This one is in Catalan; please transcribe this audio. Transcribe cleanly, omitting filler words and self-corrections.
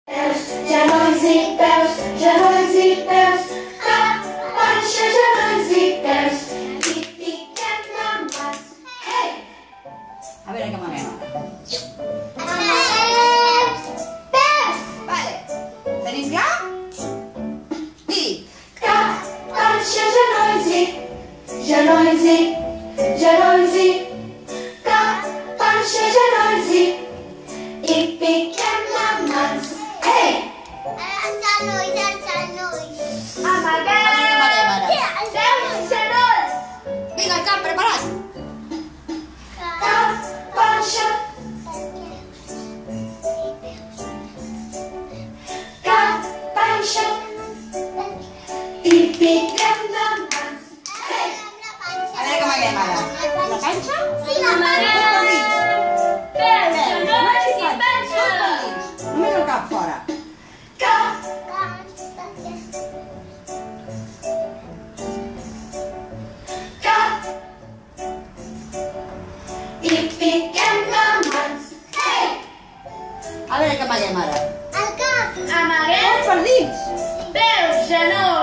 Genolls i peus, genolls i peus, cap, panxa, genolls i peus, i piquem amb mans. Hey! A veure què amaguem ara. Peus! Vale. Tenim ja? I Cap, panxa, genolls i, genolls i, genolls i, cap, panxa, genolls i piquem amb mans. Hey! Amaguem! Amaguem ara. Peus, genolls! vinga, el cap preparat. Cap, panxa, cap, panxa, i piquem amb mans. Hey! A veure què amaguem ara. La panxa? Peus, genolls i panxa. Només el cap fora. Cap, cap, i piquem amb mans. Hey! A veure què amaguem ara. Amaguem Per dins. peus, genolls